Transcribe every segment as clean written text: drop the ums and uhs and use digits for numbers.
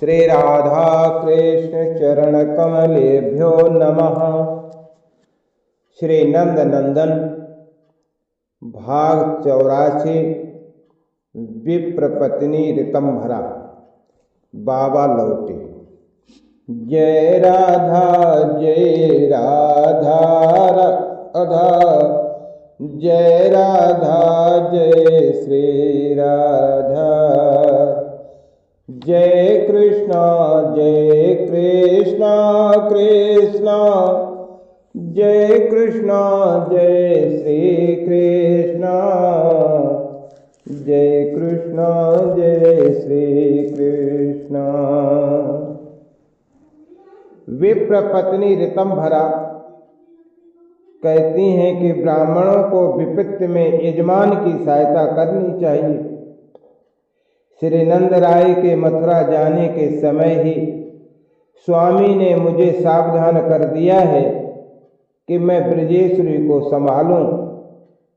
श्री राधा कृष्ण चरण कमलेभ्यो नमः। श्री नंद नंदन भाग 84 विप्र पत्नी ऋतंभरा। बाबा लौटे। जय राधा राधा, जय राधा जय श्री राधा। जय कृष्णा कृष्णा, जय कृष्णा जय श्री कृष्णा। जय कृष्णा जय श्री कृष्णा। विप्र पत्नी ऋतंभरा कहती हैं कि ब्राह्मणों को विपत्ति में यजमान की सहायता करनी चाहिए। श्री नंद राय के मथुरा जाने के समय ही स्वामी ने मुझे सावधान कर दिया है कि मैं ब्रजेश्वरी को संभालूं,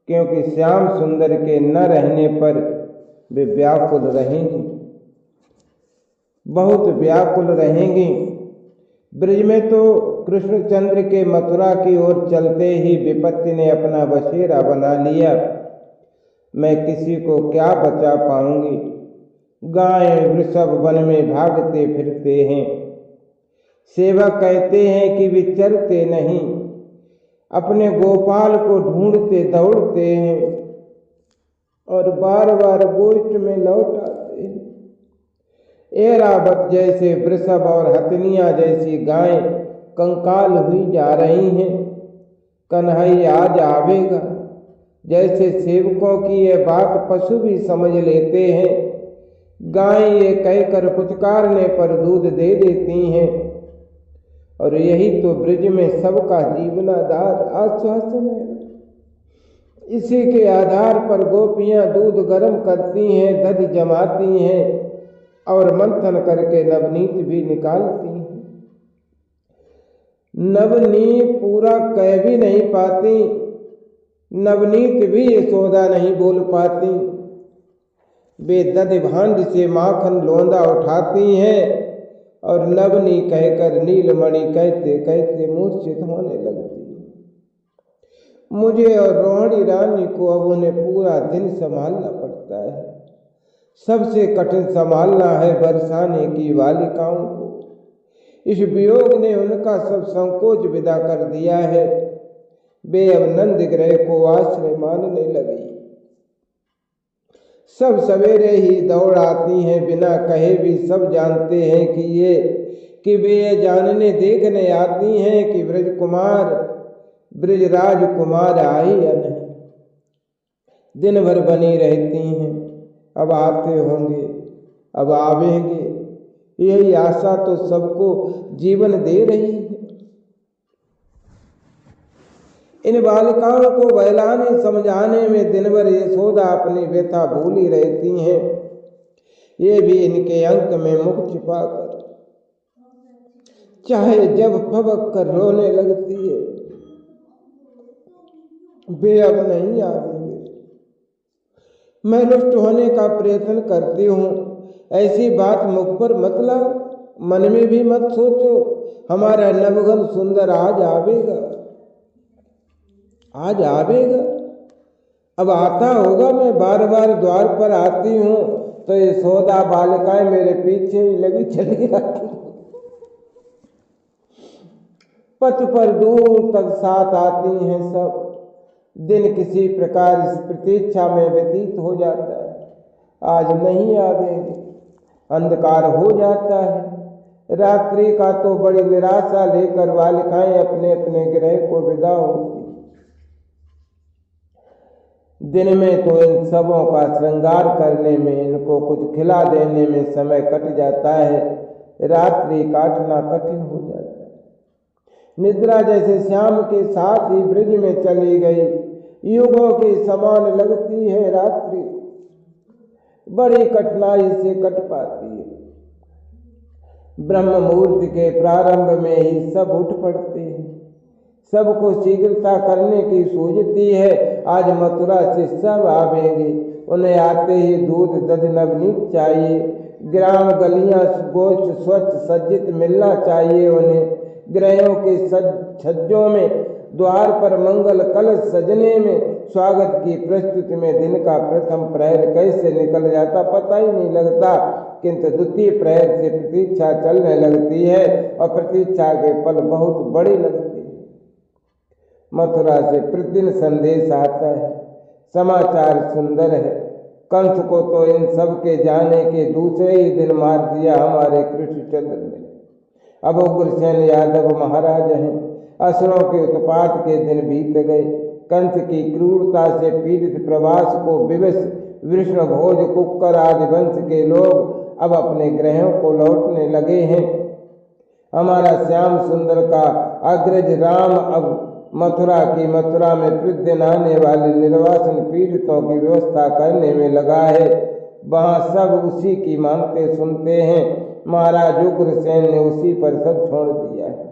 क्योंकि श्याम सुंदर के न रहने पर वे व्याकुल रहेंगी, बहुत व्याकुल रहेंगी। ब्रज में तो कृष्णचंद्र के मथुरा की ओर चलते ही विपत्ति ने अपना बसेरा बना लिया। मैं किसी को क्या बचा पाऊंगी। गाय वृषभ वन में भागते फिरते हैं। सेवक कहते हैं कि वे चरते नहीं, अपने गोपाल को ढूंढते दौड़ते हैं और बार बार गोष्ठ में लौट आते हैं। ऐरावत जैसे वृषभ और हथनिया जैसी गायें कंकाल हुई जा रही हैं। कन्हैया आज आवेगा। जैसे सेवकों की यह बात पशु भी समझ लेते हैं। गाय ये कहकर पुचकारने पर दूध दे देती हैं, और यही तो ब्रज में सबका जीवनाधार आश्वासन है। इसी के आधार पर गोपियां दूध गर्म करती हैं, दधि जमाती हैं और मंथन करके नवनीत भी निकालती हैं। नवनीत पूरा कह भी नहीं पाती, नवनीत भी यशोदा नहीं बोल पाती। वे दधि भांड से माखन लोंदा उठाती हैं और नवनी कहकर नीलमणि कहते कहते मूर्छित होने लगती है। मुझे और रोहिणी रानी को अब उन्हें पूरा दिन संभालना पड़ता है। सबसे कठिन संभालना है बरसाने की बालिकाओं को। इस वियोग ने उनका सब संकोच विदा कर दिया है। वे अब नंदगृह को आश्रय मानने लगी। सब सवेरे ही दौड़ आती हैं, बिना कहे भी सब जानते हैं कि वे ये जानने देखने आती हैं कि ब्रजराज कुमार आए या नहीं। दिन भर बनी रहती हैं, अब आते होंगे, अब आवेंगे। यही आशा तो सबको जीवन दे रही है। इन बालिकाओं को बहलाने समझाने में दिन भर यशोदा अपनी व्यथा भूली रहती हैं। ये भी इनके अंक में मुख छिपाकर चाहे जब फबक कर रोने लगती है। वे अब नहीं आवेंगे। मैं रुष्ट होने का प्रयत्न करती हूँ। ऐसी बात मुख पर मत लाओ, मन में भी मत सोचो। हमारा नवघन सुंदर आज आवेगा, आज आवेगा। अब आता होगा। मैं बार बार द्वार पर आती हूँ तो यशोदा बालिकाएं मेरे पीछे ही लगी चली आती। पथ पर दूर तक साथ आती हैं सब। दिन किसी प्रकार इस प्रतीक्षा में व्यतीत हो जाता है। आज नहीं आवेंगे। अंधकार हो जाता है। रात्रि का तो बड़ी निराशा लेकर बालिकाएं अपने अपने गृह को विदा होती। दिन में तो इन सबों का श्रृंगार करने में, इनको कुछ खिला देने में समय कट जाता है। रात्रि काटना कठिन हो जाता है। निद्रा जैसे श्याम के साथ ही ब्रज में चली गई। युगों के समान लगती है रात्रि, बड़ी कठिनाई से कट पाती है। ब्रह्म मुहूर्त के प्रारंभ में ही सब उठ पड़ते हैं। सबको शीघ्रता करने की सूझती है। आज मथुरा से सब आवेंगे, उन्हें आते ही दूध दध नवनीत चाहिए। ग्राम गलियां गोष्ठ स्वच्छ सज्जित मिलना चाहिए उन्हें। गृहों के छज्जों में द्वार पर मंगल कलश सजने में, स्वागत की प्रस्तुति में दिन का प्रथम प्रहर कैसे निकल जाता पता ही नहीं लगता, किंतु द्वितीय प्रहर से प्रतीक्षा चलने लगती है और प्रतीक्षा के पल बहुत बड़े लगते हैं। मथुरा से प्रतिदिन संदेश आता है, समाचार सुंदर है। कंस को तो इन सब के जाने के दूसरे ही दिन मार दिया हमारे कृष्णचंद्र ने। अब उग्रसेन यादव महाराज हैं। असुरों के उत्पात के दिन बीत गए। कंस की क्रूरता से पीड़ित प्रवास को विवश विष्णुभोज कुक्कर आदि वंश के लोग अब अपने ग्रहों को लौटने लगे हैं। हमारा श्याम सुंदर का अग्रज राम अब मथुरा में प्रतिदिन आने वाले निर्वासन पीड़ितों की व्यवस्था करने में लगा है। वहाँ सब उसी की मानते सुनते हैं। महाराज उग्रसेन ने उसी पर सब छोड़ दिया है।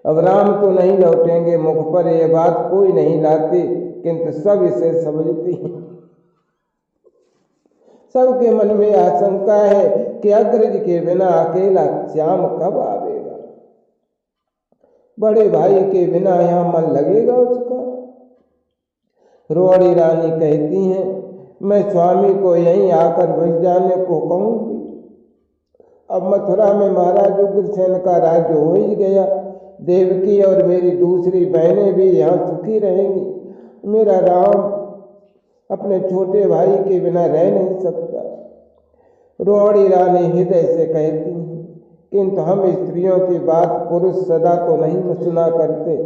अब राम तो नहीं लौटेंगे, मुख पर यह बात कोई नहीं लाती, किंतु सब इसे समझती हैं। सबके मन में आशंका है कि अग्रज के बिना अकेला श्याम कब आवेगा, बड़े भाई के बिना यहाँ मन लगेगा उसका। रोड़ी रानी कहती हैं, मैं स्वामी को यहीं आकर बस जाने को कहूँगी। अब मथुरा में महाराज उग्रसेन का राज्य हो ही गया। देवकी और मेरी दूसरी बहनें भी यहाँ सुखी रहेंगी। मेरा राम अपने छोटे भाई के बिना रह नहीं सकता। रोड़ी रानी हृदय से कहती हैं, किंतु हम स्त्रियों की बात पुरुष सदा तो नहीं सुना करते,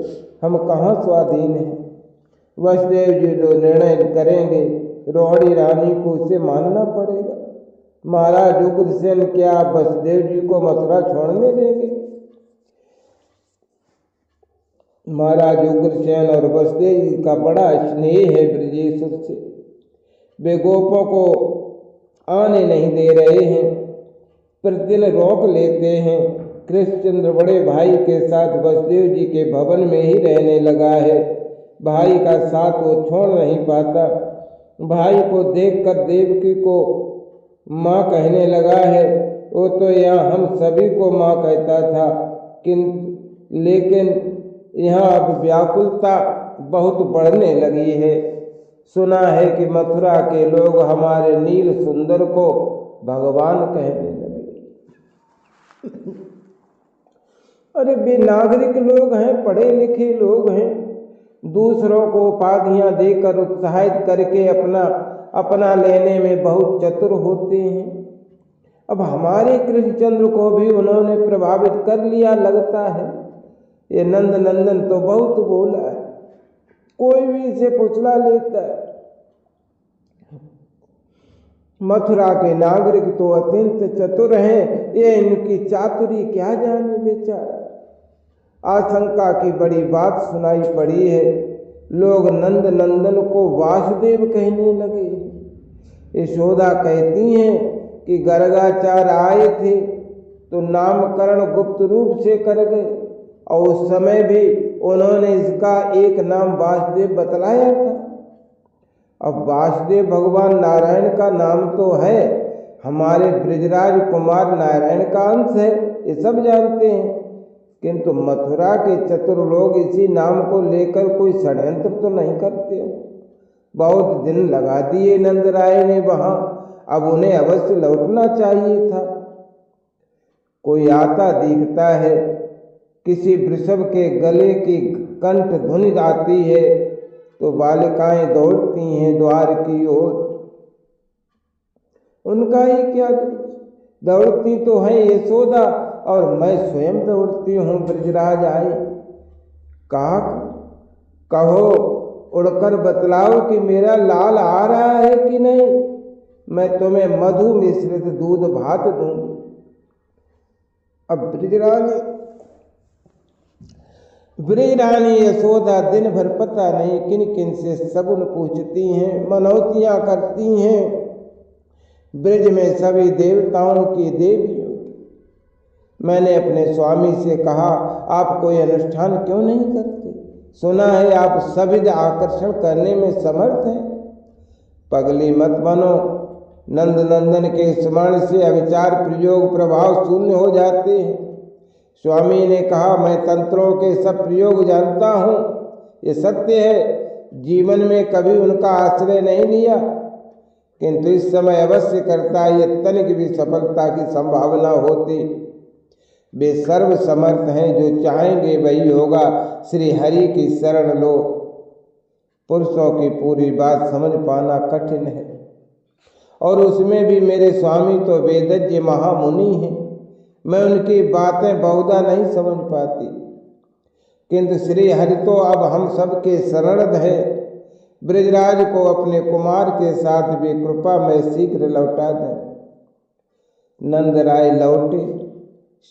हम कहाँ स्वाधीन हैं। वसुदेव जी जो निर्णय करेंगे रोड़ी रानी को उसे मानना पड़ेगा। महाराज उग्रसेन क्या वसुदेव जी को मथुरा छोड़ने देंगे? महाराज उग्रसेन और वसुदेव जी का बड़ा स्नेह है ब्रजेश्वर से। वे गोपों को आने नहीं दे रहे हैं, प्रतिदिन रोक लेते हैं। कृष्णचंद्र बड़े भाई के साथ वसुदेव जी के भवन में ही रहने लगा है। भाई का साथ वो छोड़ नहीं पाता। भाई को देखकर देवकी को माँ कहने लगा है। वो तो यहाँ हम सभी को माँ कहता था, लेकिन यहाँ अब व्याकुलता बहुत बढ़ने लगी है। सुना है कि मथुरा के लोग हमारे नील सुंदर को भगवान कहने लगे। अरे वे नागरिक लोग हैं, पढ़े लिखे लोग हैं, दूसरों को उपाधियां देकर उत्साहित करके अपना लेने में बहुत चतुर होते हैं। अब हमारे कृष्णचंद्र को भी उन्होंने प्रभावित कर लिया लगता है। ये नंद नंदन तो बहुत बोला है, कोई भी इसे फुसला लेता है। मथुरा के नागरिक तो अत्यंत चतुर हैं, ये इनकी चातुरी क्या जाने बेचारा। आशंका की बड़ी बात सुनाई पड़ी है। लोग नंद नंदन को वासुदेव कहने लगे। यशोदा कहती हैं कि गर्गाचार्य आए थे तो नामकरण गुप्त रूप से कर गए, और उस समय भी उन्होंने इसका एक नाम वासुदेव बतलाया था। अब वासुदेव भगवान नारायण का नाम तो है, हमारे ब्रजराज कुमार नारायण का अंश है, ये सब जानते हैं, किंतु मथुरा के चतुर लोग इसी नाम को लेकर कोई षड्यंत्र तो नहीं करते। बहुत दिन लगा दिए नंद राय ने वहाँ, अब उन्हें अवश्य लौटना चाहिए था। कोई आता दिखता है, किसी वृषभ के गले की कंठ धुनि आती है तो बालिकाएं दौड़ती हैं द्वार की ओर। उनका ही क्या दोष, दौड़ती तो हैं यशोदा, और मैं स्वयं दौड़ती हूँ ब्रजराज आए। कहो उड़कर बतलाओ कि मेरा लाल आ रहा है कि नहीं, मैं तुम्हें मधु मिश्रित दूध भात दूंगी। अब ब्रजरानी यशोदा दिन भर पता नहीं किन किन से सगुन पूछती हैं, मनौतियाँ करती हैं। ब्रज में सभी देवताओं की देवियों की। मैंने अपने स्वामी से कहा, आप कोई अनुष्ठान क्यों नहीं करते? सुना है आप सभी आकर्षण करने में समर्थ हैं, पगली मत बनो। नंद नंदन के स्मरण से अविचार प्रयोग प्रभाव शून्य हो जाते हैं। स्वामी ने कहा, मैं तंत्रों के सब प्रयोग जानता हूँ, ये सत्य है। जीवन में कभी उनका आश्रय नहीं लिया, किंतु इस समय अवश्य करता ये तनिक भी सफलता की संभावना होती। वे सर्व समर्थ हैं, जो चाहेंगे वही होगा। श्री हरि की शरण लो। पुरुषों की पूरी बात समझ पाना कठिन है, और उसमें भी मेरे स्वामी तो वेदज्ञ महामुनि हैं। मैं उनकी बातें बहुधा नहीं समझ पाती, किंतु श्री हरि तो अब हम सबके शरणद है। ब्रजराज को अपने कुमार के साथ भी कृपा में शीघ्र लौटा दें। नंद राय लौटे।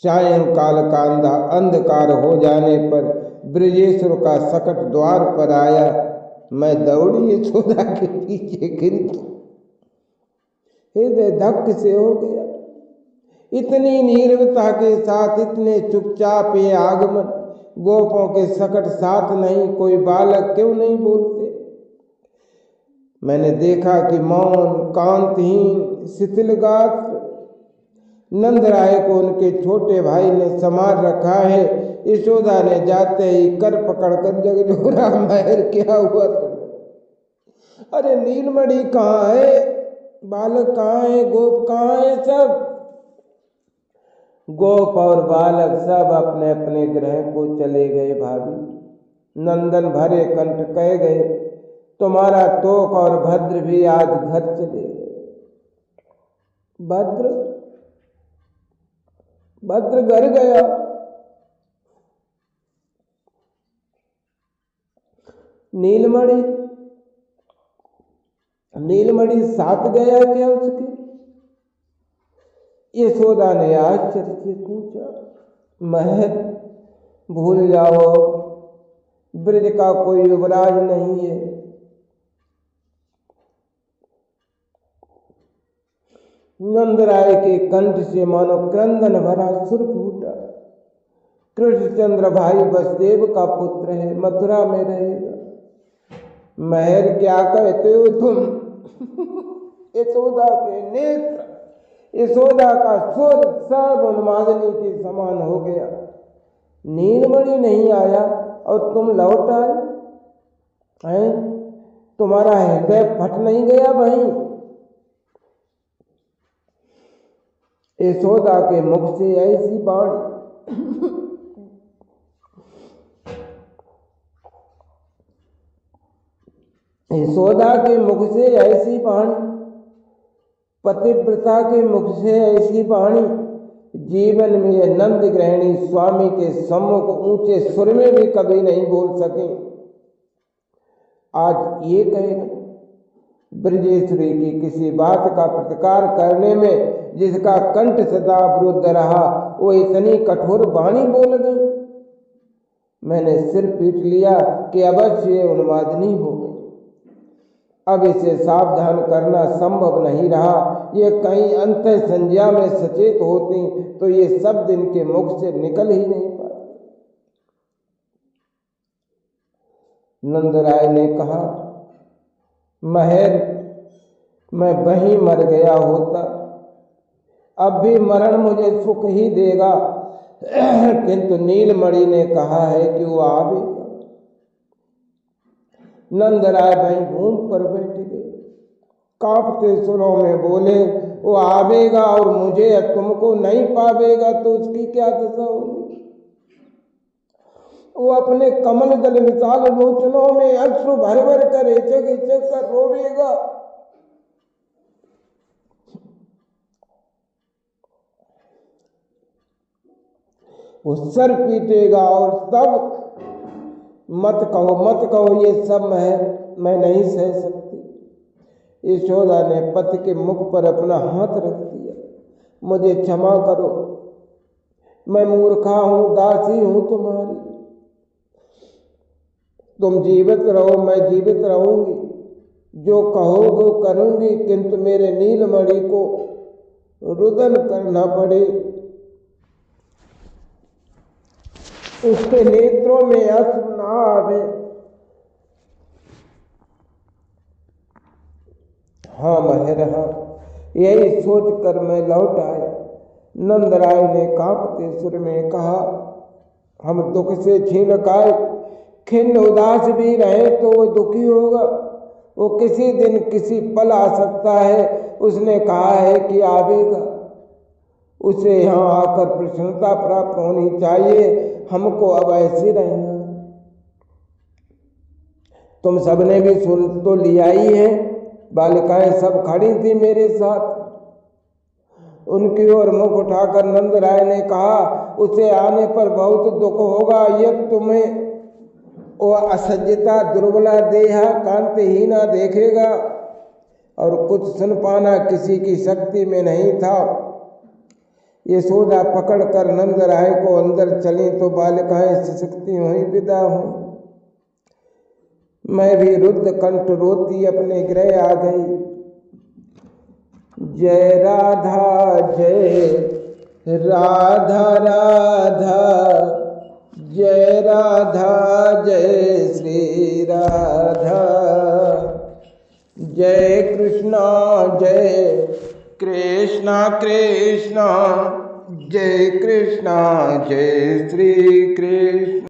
सायंकाल का अंधकार हो जाने पर ब्रजेश्वर का सकट द्वार पर आया। मैं दौड़ी यशोदा के पीछे, किंतु हृदय धक्क से हो गया। इतनी नीरवता के साथ इतने चुपचाप ये आगमन, गोपों के सकट साथ नहीं, कोई बालक क्यों नहीं बोलते। मैंने देखा कि मौन कांतहीन शिथिल गात्र नंद राय को उनके छोटे भाई ने संभाल रखा है। यशोदा ने जाते ही कर पकड़कर जगजोरा, महर क्या हुआ तुम्हें? अरे नीलमणि कहाँ है, बालक कहाँ है, गोप कहाँ है? सब गोप और बालक सब अपने अपने गृह को चले गए। भाभी नंदन भरे कंठ कह गए, तुम्हारा तोक और भद्र भी आज घर चले गए। भद्र घर गया। नीलमणि साथ गया क्या उसके? यशोदा ने आश्चर्य से पूछा। महर भूल जाओ, ब्रज का कोई युवराज नहीं है। नंदराय के कंठ से मानो क्रंदन भरा सुर फूटा। कृष्णचंद्र भाई वसुदेव का पुत्र है, मथुरा में रहेगा। महर क्या कहते हो तुम? यशोदा के नेत्र, यशोदा का स्वर सब उन्मादनी के समान हो गया। नीलमणि नहीं आया और तुम लौट आए हैं? तुम्हारा हृदय फट नहीं गया भाई? यशोदा के मुख से ऐसी वाणी, यशोदा के मुख से ऐसी वाणी, पतिव्रता के मुख से ऐसी वाणी, जीवन में यह नंद गृहिणी स्वामी के सम्मुख ऊंचे सुर में भी कभी नहीं बोल सके। आज ये कहेगा ब्रजेश्वरी की किसी बात का प्रतिकार करने में जिसका कंठ सदा अवरुद्ध रहा, वो इतनी कठोर वाणी बोल गई। मैंने सिर पीट लिया कि अवश्य उन्मादनी हो गई। अब इसे सावधान करना संभव नहीं रहा। ये कहीं अंत संज्ञा में सचेत होती तो ये सब दिन के मुख से निकल ही नहीं पाते। नंदराय ने कहा, महर मैं वहीं मर गया होता, अब भी मरण मुझे सुख ही देगा, किंतु नीलमणि ने कहा है कि वो आवेगा। नंदराय भाई घूम पर बैठ गए, कांपते सुरों में बोले, वो आवेगा और मुझे या तुमको नहीं पावेगा तो उसकी क्या दशा होगी? वो अपने कमल दल विशाल लोचनों में अश्रु भर भर कर इचक इचक कर रोवेगा। वो सर पीटेगा और तब मत कहो ये सब मैं नहीं सह सकती। यशोदा ने पति के मुख पर अपना हाथ रख दिया। मुझे क्षमा करो, मैं मूर्खा हूं, दासी हूं तुम्हारी। तुम जीवित रहो, मैं जीवित रहूंगी, जो कहोगे करूंगी, किंतु मेरे नीलमणि को रुदन करना पड़े। उसके नेत्रों में अश्रु ना आवे। हाँ महरा, यही सोचकर मैं लौट आया। नंदराय ने कांपते सुर में कहा, हम दुख से छीनक आए, खिन्न उदास भी रहे तो वो दुखी होगा। वो किसी दिन किसी पल आ सकता है, उसने कहा है कि आवेगा। उसे यहाँ आकर प्रसन्नता प्राप्त होनी चाहिए, हमको अब ऐसे रहना है। तुम सबने भी सुन तो लिया ही है। बालिकाएं सब खड़ी थी मेरे साथ। उनकी ओर मुख उठाकर नंदराय ने कहा, उसे आने पर बहुत दुख होगा। यह तुम्हें वो असज्जता, दुर्बला देहा, कांतिहीना देखेगा और कुछ सुन पाना किसी की शक्ति में नहीं था। यशोदा पकड़कर नंदराय को अंदर चली तो बालिकाएं सिसकती हुई विदा हुई। मैं भी रुद्ध कंठ रोती अपने गृह आ गई। जय राधा जय राधा राधा, जय राधा जय श्री राधा, जय कृष्णा कृष्णा, जय कृष्णा जय श्री कृष्ण।